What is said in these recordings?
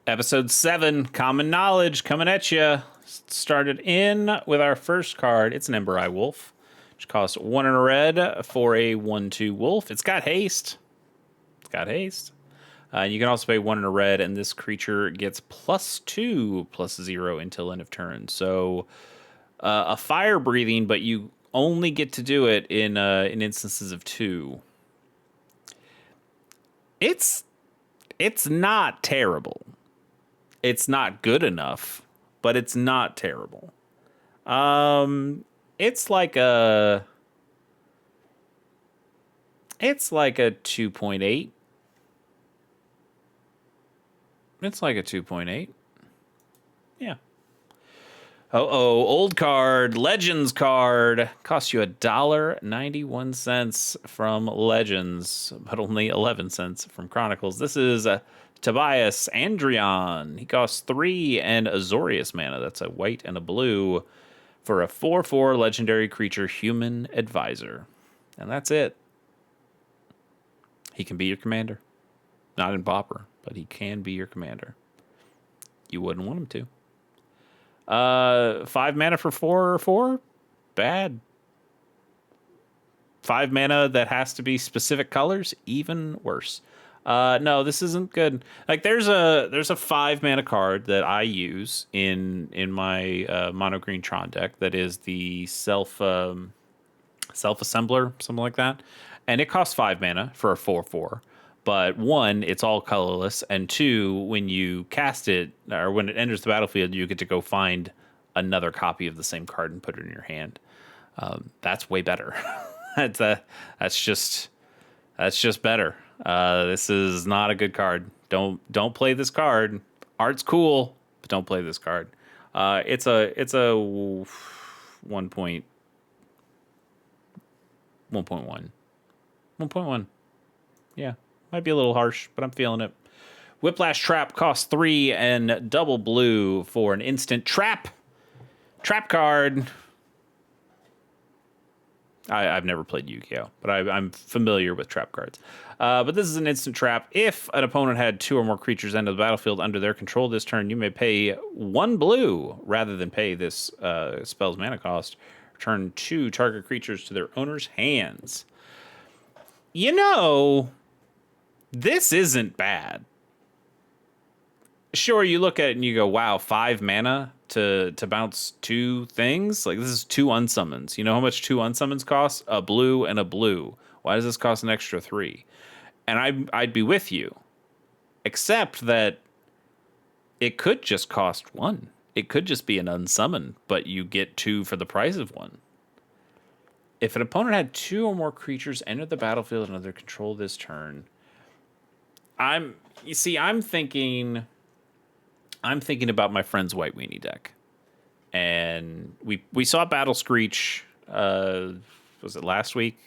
Episode 7, Common Knowledge, coming at you. Started in with our first card. It's an Ember Eye Wolf, which costs 1 and a red for a 1/2 wolf. It's got haste. You can also pay 1 and a red, and this creature gets +2/+0 until end of turn. So a fire breathing, but you only get to do it in instances of 2. It's not terrible. It's not good enough, but it's not terrible. It's like a 2.8. It's like a 2.8. Yeah. Old card, Legends card. Costs you $1.91 from Legends, but only 11 cents from Chronicles. This is Tobias Andrion. He costs 3 and Azorius mana. That's a white and a blue for a 4/4 legendary creature, Human Advisor. And that's it. He can be your commander. Not in Pauper, but he can be your commander. You wouldn't want him to. 5 mana for 4/4? Bad. 5 mana that has to be specific colors? Even worse. No, this isn't good. Like there's a 5 mana card that I use in my mono green Tron deck that is the self assembler, something like that. And it costs 5 mana for a 4/4. But 1, it's all colorless, and 2, when you cast it or when it enters the battlefield, you get to go find another copy of the same card and put it in your hand. That's way better. That's just better. This is not a good card. Don't play this card. Art's cool, but don't play this card. It's a 1.1. 1.1. Yeah. Might be a little harsh, but I'm feeling it. Whiplash Trap costs 3 and double blue for an instant trap. Trap card. I've never played Yu-Gi-Oh, but I'm familiar with trap cards. But this is an instant trap. If an opponent had 2 or more creatures enter the battlefield under their control this turn, you may pay 1 blue rather than pay this spell's mana cost. Return 2 target creatures to their owner's hands. You know, this isn't bad. Sure, you look at it and you go, wow, 5 mana to bounce 2 things? Like, this is 2 unsummons. You know how much 2 unsummons cost? A blue and a blue. Why does this cost an extra 3? And I'd be with you. Except that it could just cost 1. It could just be an unsummon, but you get 2 for the price of 1. If an opponent had 2 or more creatures enter the battlefield under their control this turn, I'm thinking about my friend's White Weenie deck. And we saw Battle Screech, was it last week?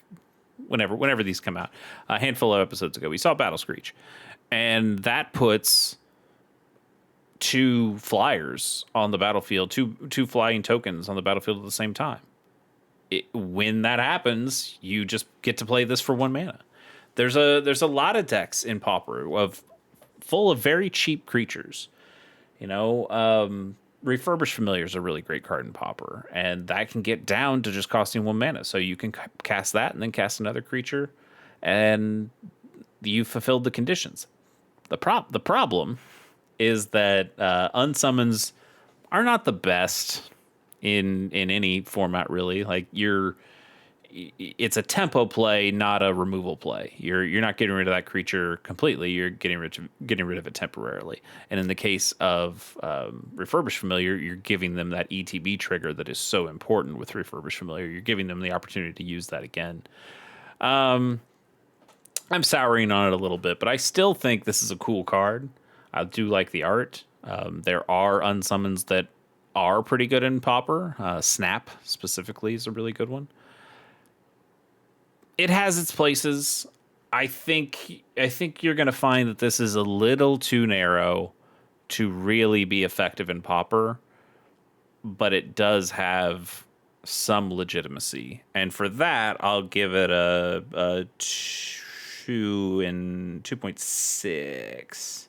Whenever these come out. A handful of episodes ago. We saw Battle Screech. And that puts 2 flyers on the battlefield, two flying tokens on the battlefield at the same time. When that happens, you just get to play this for 1 mana. There's a lot of decks in Pauper full of very cheap creatures. You know, Refurbished Familiar is a really great card in Pauper, and that can get down to just costing 1 mana. So you can cast that and then cast another creature, and you fulfilled the conditions. The problem is that unsummons are not the best in any format, really. Like it's a tempo play, not a removal play. You're not getting rid of that creature completely. You're getting rid of it temporarily. And in the case of Refurbished Familiar, you're giving them that ETB trigger that is so important with Refurbished Familiar. You're giving them the opportunity to use that again. I'm souring on it a little bit, but I still think this is a cool card. I do like the art. There are unsummons that are pretty good in Pauper. Snap specifically is a really good one. It has its places. I think you're going to find that this is a little too narrow to really be effective in Pauper, but it does have some legitimacy. And for that, I'll give it a 2 and 2.6.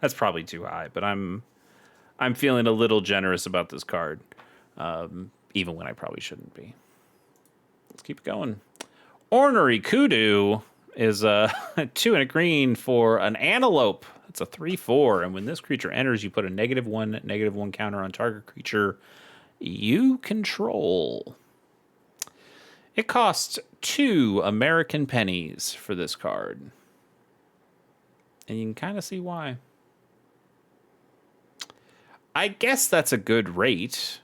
That's probably too high, but I'm feeling a little generous about this card, even when I probably shouldn't be. Let's keep going. Ornery Kudu is a 2 and a green for an antelope. It's a 3/4, and when this creature enters, you put a -1/-1 counter on target creature you control. It costs 2 American pennies for this card, and you can kind of see why. I guess that's a good rate.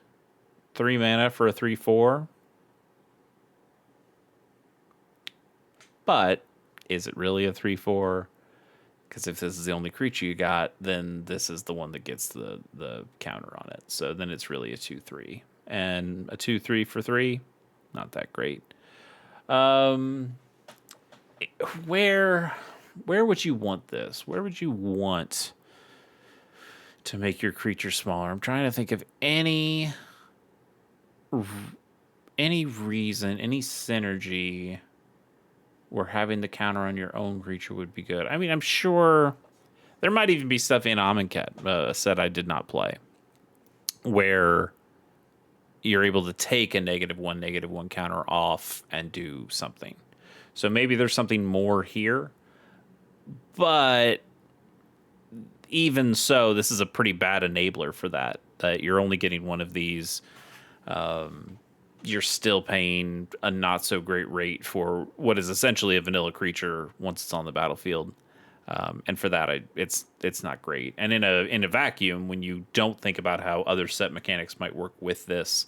3 mana for a 3/4. But is it really a 3/4? Because if this is the only creature you got, then this is the one that gets the counter on it. So then it's really a 2/3. And a 2/3 for 3, not that great. Where would you want this? Where would you want to make your creature smaller? I'm trying to think of any reason, any synergy where having the counter on your own creature would be good. I mean, I'm sure there might even be stuff in Amonkhet, a set I did not play, where you're able to take a -1/-1 counter off and do something. So maybe there's something more here. But even so, this is a pretty bad enabler for that. That you're only getting one of these. You're still paying a not so great rate for what is essentially a vanilla creature once it's on the battlefield. And for that, it's not great. And in a vacuum, when you don't think about how other set mechanics might work with this,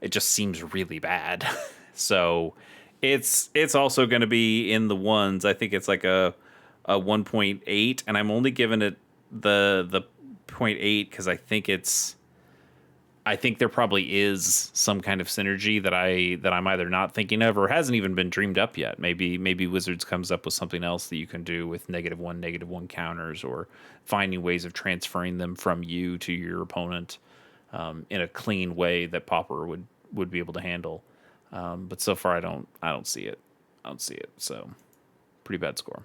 it just seems really bad. So it's also going to be in the ones. I think it's like a 1.8, and I'm only giving it the 0.8 because I think there probably is some kind of synergy that I'm either not thinking of or hasn't even been dreamed up yet. Maybe Wizards comes up with something else that you can do with -1/-1 counters, or finding ways of transferring them from you to your opponent in a clean way that Pauper would be able to handle. But so far I don't see it. So pretty bad score.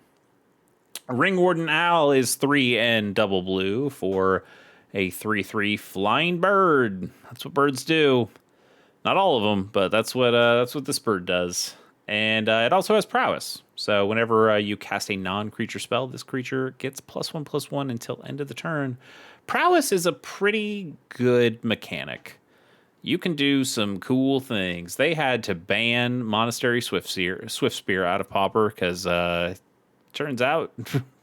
Ring Warden Owl is 3 and double blue for a 3/3 flying bird. That's what birds do. Not all of them, but that's what this bird does. And it also has prowess. So whenever you cast a non-creature spell, this creature gets +1/+1 until end of the turn. Prowess is a pretty good mechanic. You can do some cool things. They had to ban Monastery Swiftspear out of Pauper because turns out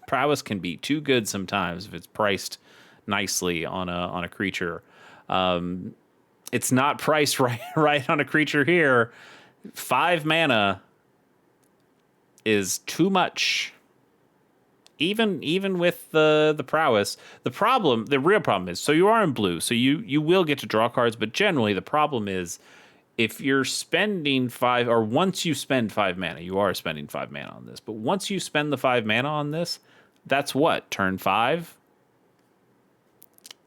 prowess can be too good sometimes if it's priced nicely on a creature. It's not priced right on a creature here. 5 mana is too much. Even with the prowess, the real problem is, so you are in blue, so you will get to draw cards, but generally the problem is if you're spending 5, or once you spend 5 mana, you are spending 5 mana on this, but once you spend the 5 mana on this, that's what, turn 5?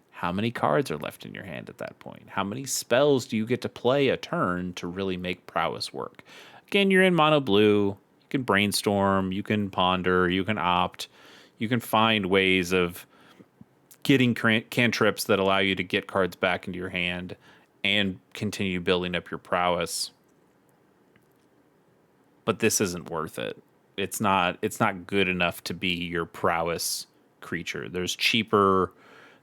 How many cards are left in your hand at that point? How many spells do you get to play a turn to really make prowess work? Again, you're in mono blue. You can brainstorm, you can ponder, you can opt. You can find ways of getting cantrips that allow you to get cards back into your hand and continue building up your prowess. But this isn't worth it. It's not good enough to be your prowess creature. There's cheaper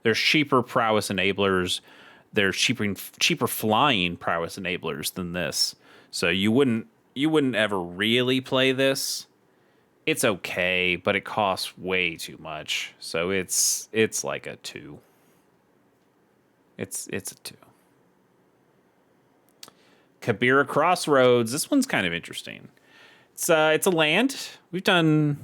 prowess enablers. There's cheaper flying prowess enablers than this. So you wouldn't ever really play this. It's okay, but it costs way too much. So it's like a 2. It's a 2. Kabira Crossroads. This one's kind of interesting. It's a land. We've done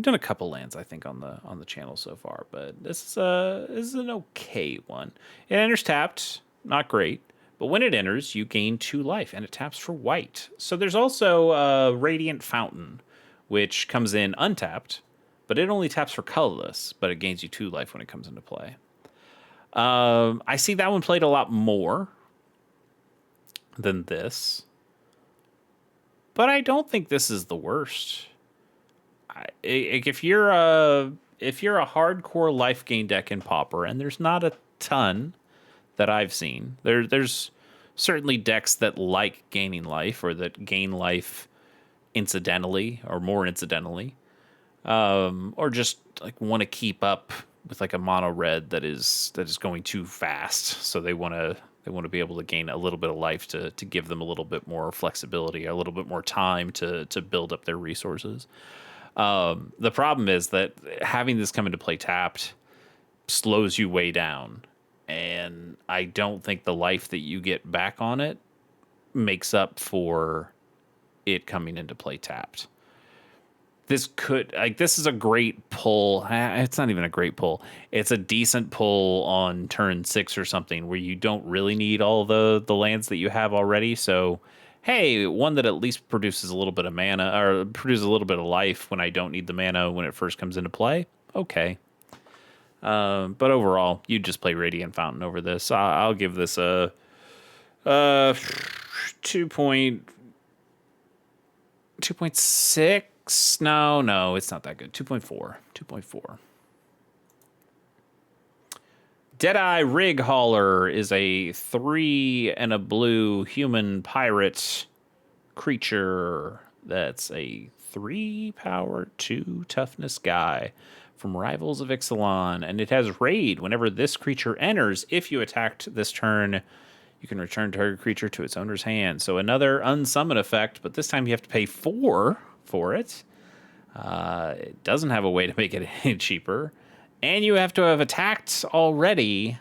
a couple lands, I think, on the channel so far, but this is an okay one. It enters tapped, not great, but when it enters, you gain 2 life, and it taps for white. So there's also Radiant Fountain, which comes in untapped, but it only taps for colorless, but it gains you 2 life when it comes into play. I see that one played a lot more than this, but I don't think this is the worst. If you're if you're a hardcore life gain deck in Pauper, and there's not a ton that I've seen, there's certainly decks that like gaining life or that gain life incidentally or more incidentally, or just like want to keep up with like a mono red that is going too fast, so they want to be able to gain a little bit of life to give them a little bit more flexibility, a little bit more time to build up their resources. The problem is that having this come into play tapped slows you way down, and I don't think the life that you get back on it makes up for it coming into play tapped. This is a great pull. It's not even a great pull. It's a decent pull on turn 6 or something where you don't really need all the lands that you have already. So, hey, one that at least produces a little bit of mana or produces a little bit of life when I don't need the mana when it first comes into play. Okay. But overall, you just play Radiant Fountain over this. I'll give this a 2.6. No, it's not that good. 2.4. 2.4. Deadeye Rig Hauler is a 3 and a blue human pirate creature that's a 3 power, 2 toughness guy from Rivals of Ixalan, and it has Raid. Whenever this creature enters, if you attacked this turn, you can return target creature to its owner's hand. So another unsummon effect, but this time you have to pay 4 for it. It doesn't have a way to make it any cheaper. And you have to have attacked already.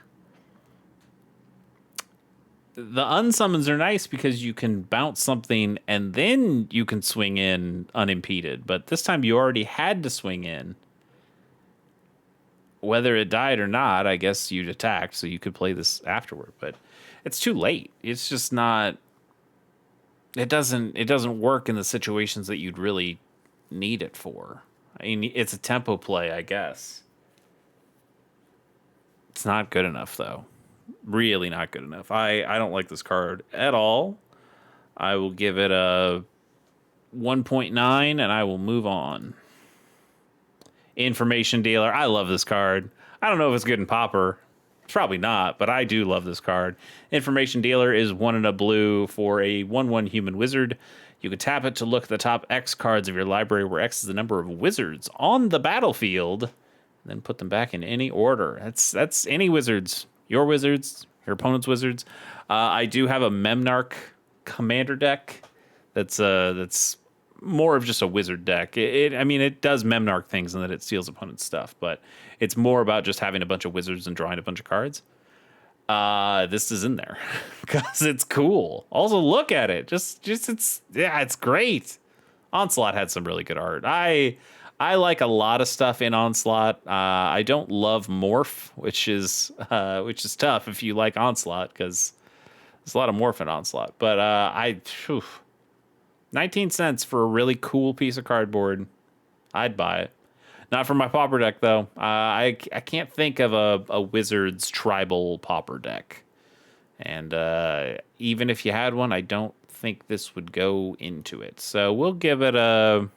The unsummons are nice because you can bounce something and then you can swing in unimpeded. But this time you already had to swing in. Whether it died or not, I guess you'd attacked, so you could play this afterward. But it's too late. It's just not... It doesn't work in the situations that you'd really need it for. I mean, it's a tempo play, I guess. It's not good enough, though. Really not good enough. I don't like this card at all. I will give it a 1.9, and I will move on. Information Dealer. I love this card. I don't know if it's good in Pauper. It's probably not, but I do love this card. Information Dealer is 1 and a blue for a 1/1 human wizard. You can tap it to look at the top X cards of your library, where X is the number of wizards on the battlefield, and then put them back in any order. That's any wizards. Your wizards, your opponent's wizards. I do have a Memnarch commander deck that's more of just a wizard deck. It does Memnarch things in that it steals opponent's stuff, but it's more about just having a bunch of wizards and drawing a bunch of cards. This is in there because it's cool. Also, look at it. It's great. Onslaught had some really good art. I like a lot of stuff in Onslaught. I don't love Morph, which is tough if you like Onslaught because there's a lot of Morph in Onslaught. But 19 cents for a really cool piece of cardboard. I'd buy it. Not for my Pauper deck, though. I can't think of a Wizards tribal Pauper deck. And even if you had one, I don't think this would go into it. So we'll give it a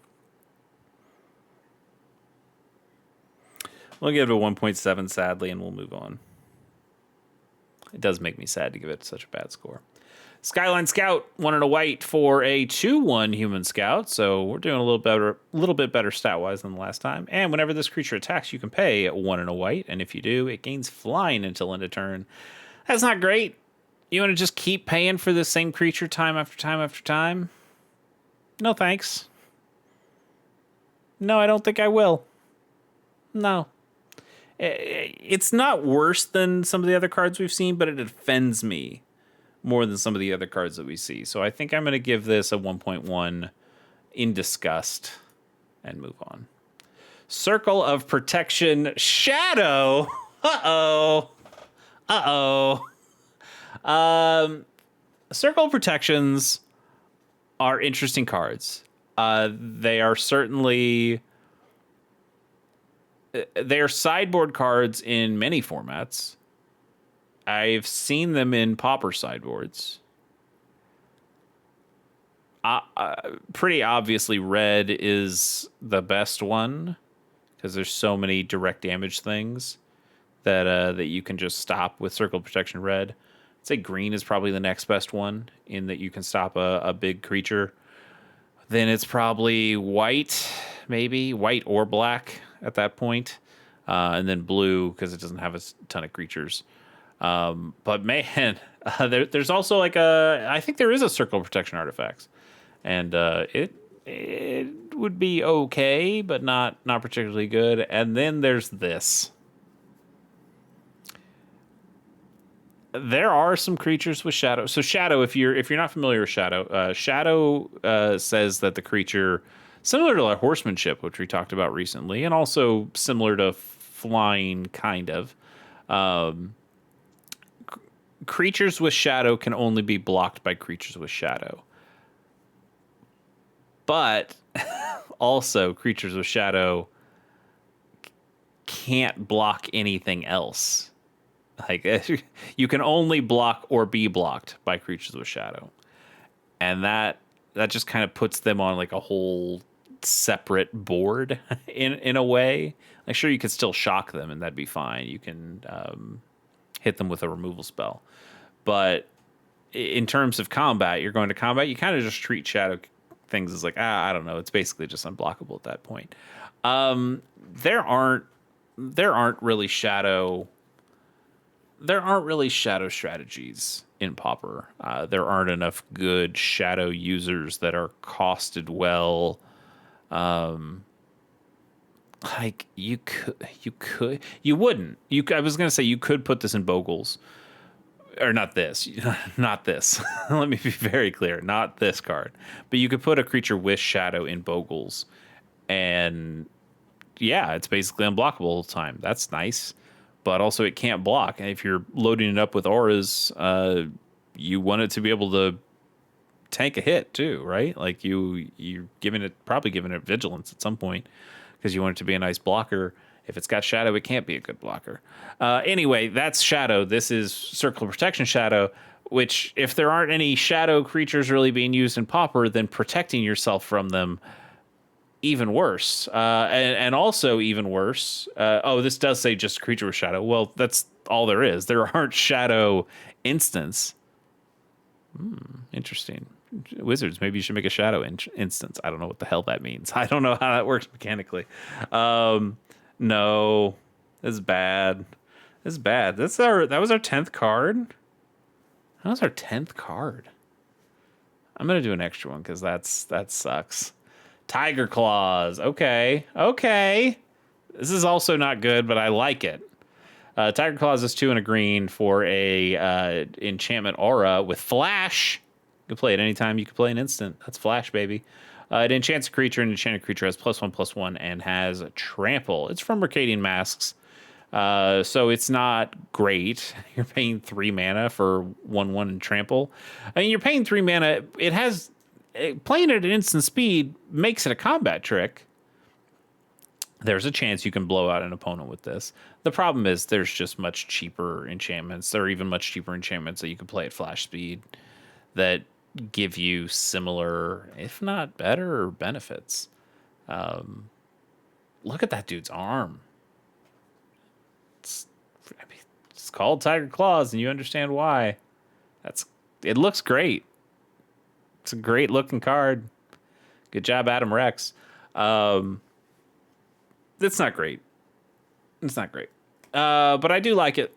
1.7, sadly, and we'll move on. It does make me sad to give it such a bad score. Skyline Scout, 1 and a white for a 2/1 human scout. So we're doing a little bit better stat-wise than the last time. And whenever this creature attacks, you can pay 1 and a white. And if you do, it gains flying until end of turn. That's not great. You want to just keep paying for the same creature time after time after time? No, thanks. No, I don't think I will. No. It's not worse than some of the other cards we've seen, but it offends me more than some of the other cards that we see. So I think I'm going to give this a 1.1 in disgust and move on. Circle of Protection Shadow. Circle of Protections are interesting cards. They are sideboard cards in many formats. I've seen them in Pauper sideboards. Pretty obviously, red is the best one because there's so many direct damage things that that you can just stop with Circle of Protection red. I'd say green is probably the next best one in that you can stop a big creature. Then it's probably white, maybe white or black at that point. And then blue because it doesn't have a ton of creatures. But man, there's also like I think there is a Circle of Protection artifacts, and it would be okay, but not particularly good. And then there's this. There are some creatures with shadow. So shadow, if you're not familiar with shadow, shadow says that the creature, similar to horsemanship, which we talked about recently, and also similar to flying, kind of. Creatures with shadow can only be blocked by creatures with shadow. But also, creatures with shadow can't block anything else. Like, you can only block or be blocked by creatures with shadow. And that just kind of puts them on like a whole separate board in a way. Like, sure, you could still shock them and that'd be fine. You can hit them with a removal spell. But in terms of combat, you're going to combat, you kind of just treat shadow things as like, I don't know, it's basically just unblockable at that point. There aren't really shadow strategies in Pauper. There aren't enough good shadow users that are costed well. Like you wouldn't. I was gonna say you could put this in Bogles, or not this. Let me be very clear, not this card. But you could put a creature with shadow in Bogles, and yeah, it's basically unblockable all the time. That's nice. But also it can't block. And if you're loading it up with auras, you want it to be able to tank a hit too, right? Like you're probably giving it vigilance at some point because you want it to be a nice blocker. If it's got shadow, it can't be a good blocker. Anyway, that's shadow. This is Circle of Protection shadow, which if there aren't any shadow creatures really being used in Pauper, then protecting yourself from them, even worse. And also even worse. This does say just creature with shadow. Well, that's all there is. There aren't shadow instants. Interesting. Wizards, maybe you should make a shadow instance. I don't know what the hell that means. I don't know how that works mechanically. No, this is bad. This is bad. That was our 10th card. That was our 10th card. I'm gonna do an extra one because that sucks. Tiger Claws. Okay. This is also not good, but I like it. Tiger Claws is 2 and a green for a enchantment aura with flash. You can play it anytime. You can play an instant. That's flash, baby. It enchants a creature, and an enchanted creature has +1/+1 and has trample. It's from Mercadian Masks. So it's not great. You're paying 3 mana for 1/1 and trample. I mean, you're paying 3 mana. It has playing it at instant speed makes it a combat trick. There's a chance you can blow out an opponent with this. The problem is there's just much cheaper enchantments. There are even much cheaper enchantments that you can play at flash speed that give you similar, if not better, benefits. Look at that dude's arm. It's called Tiger Claws, and you understand why. It looks great. It's a great looking card. Good job, Adam Rex. It's not great. It's not great. But I do like it.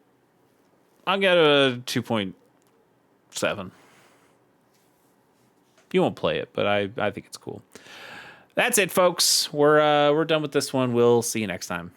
I'll get a 2.7. You won't play it, but I think it's cool. That's it, folks. We're done with this one. We'll see you next time.